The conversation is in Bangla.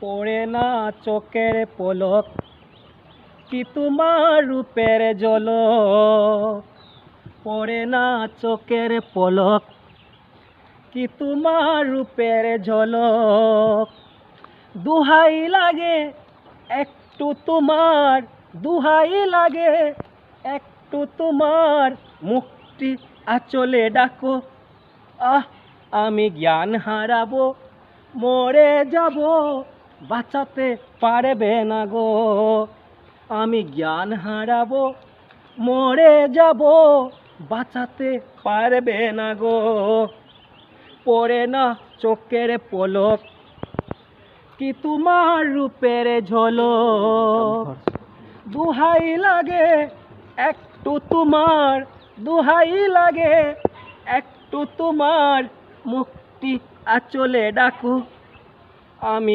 পড়ে না চোখের পলক, কি তোমার রূপের ঝলক। পড়ে না চোখের পলক, কি তোমার রূপের ঝলক। দুহাই লাগে একটু তোমার, দুহাই লাগে একটু তোমার মুক্তি আঁচলে ডাকো। আমি জ্ঞান হারাবো, মরে যাব, বাঁচাতে পারবে না গো। আমি জ্ঞান হারাবো, মরে যাব, বাঁচাতে পারবে না গো। পড়ে না চোখের পলক, কি তোমার রূপের ঝলক। দুহাই লাগে একটু তোমার, দুহাই লাগে একটু তোমার মুক্তি আঁচলে ডাকো। আমি